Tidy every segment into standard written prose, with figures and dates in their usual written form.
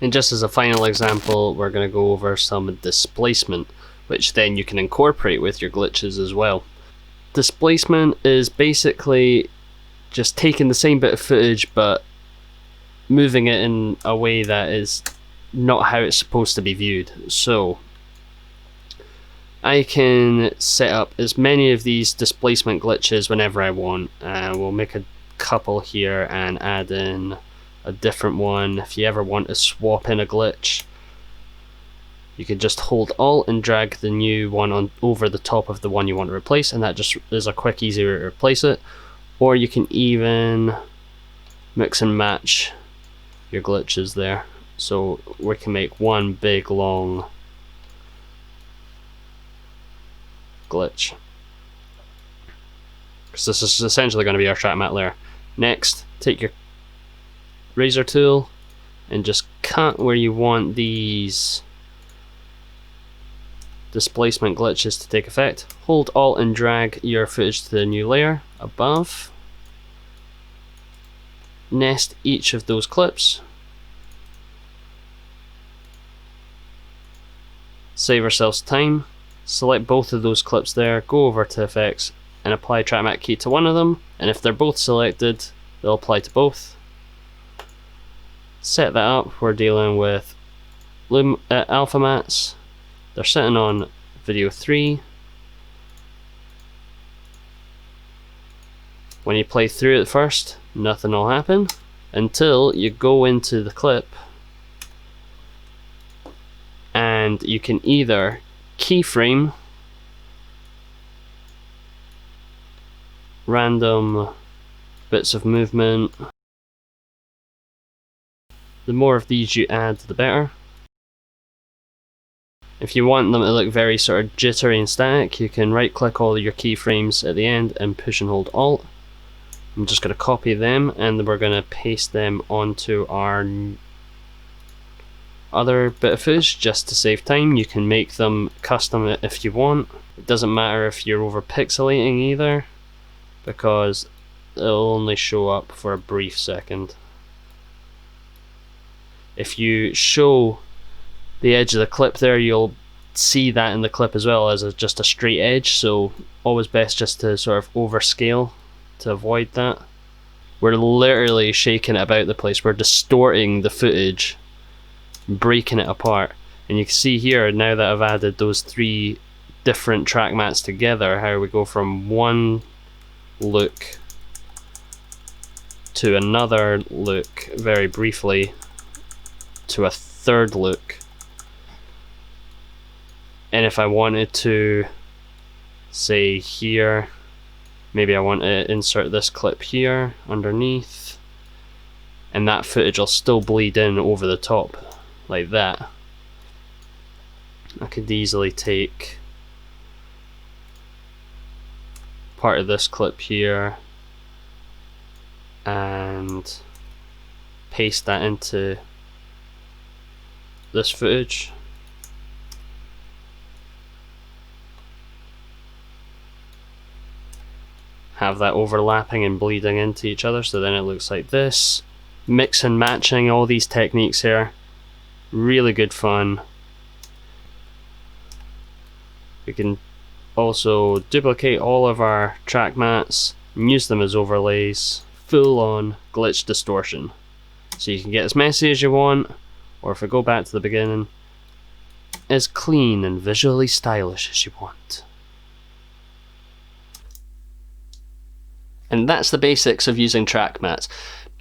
And just as a final example, we're going to go over some displacement, which then you can incorporate with your glitches as well. Displacement is basically just taking the same bit of footage but moving it in a way that is not how it's supposed to be viewed. So I can set up as many of these displacement glitches whenever I want. We'll make a couple here and add in a different one. If you ever want to swap in a glitch, you can just hold Alt and drag the new one on over the top of the one you want to replace, and that just is a quick, easy way to replace it. Or you can even mix and match your glitches there. So we can make one big long glitch, because this is essentially going to be our track mat layer. Next, take your razor tool and just cut where you want these displacement glitches to take effect. Hold Alt and drag your footage to the new layer above. Nest each of those clips. Save ourselves time. Select both of those clips there, go over to effects and apply track mat key to one of them, and if they're both selected, they'll apply to both. Set that up. We're dealing with alpha mats. They're sitting on video 3. When you play through it first, nothing will happen until you go into the clip, and you can either keyframe random bits of movement. The more of these you add, the better. If you want them to look very sort of jittery and static, you can right click all your keyframes at the end and push and hold Alt. I'm just going to copy them and then we're going to paste them onto our other bit of footage just to save time. You can make them custom if you want. It doesn't matter if you're over pixelating either, because it'll only show up for a brief second. If you show the edge of the clip there, you'll see that in the clip as well as just a straight edge, so always best just to sort of overscale to avoid that. We're literally shaking it about the place. We're distorting the footage, breaking it apart, and you can see here now that I've added those 3 different track mats together, how we go from one look to another look very briefly to a third look. And if I wanted to say here, maybe I want to insert this clip here underneath, and that footage will still bleed in over the top like that. I could easily take part of this clip here and paste that into this footage. Have that overlapping and bleeding into each other, so then it looks like this. Mix and matching all these techniques here, really good fun. We can also duplicate all of our track mats and use them as overlays. Full on glitch distortion. So you can get as messy as you want, or if we go back to the beginning, as clean and visually stylish as you want. And that's the basics of using track mats.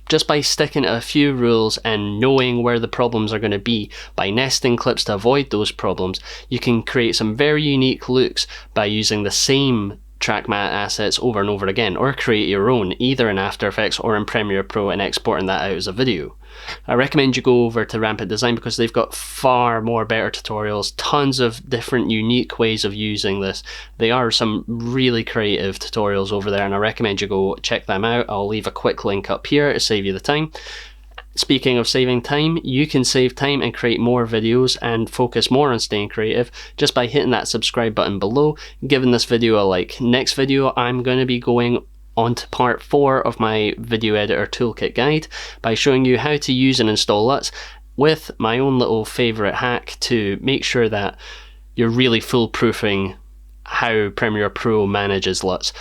Just by sticking to a few rules and knowing where the problems are going to be, by nesting clips to avoid those problems, you can create some very unique looks by using the same track mat assets over and over again, or create your own either in After Effects or in Premiere Pro and exporting that out as a video. I recommend you go over to Rampant Design because they've got far more better tutorials, tons of different unique ways of using this. They are some really creative tutorials over there, and I recommend you go check them out. I'll leave a quick link up here to save you the time. Speaking of saving time, you can save time and create more videos and focus more on staying creative just by hitting that subscribe button below, giving this video a like. Next video I'm going to be going on to part 4 of my video editor toolkit guide by showing you how to use and install LUTs with my own little favourite hack to make sure that you're really foolproofing how Premiere Pro manages LUTs.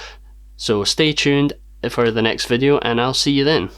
So stay tuned for the next video, and I'll see you then.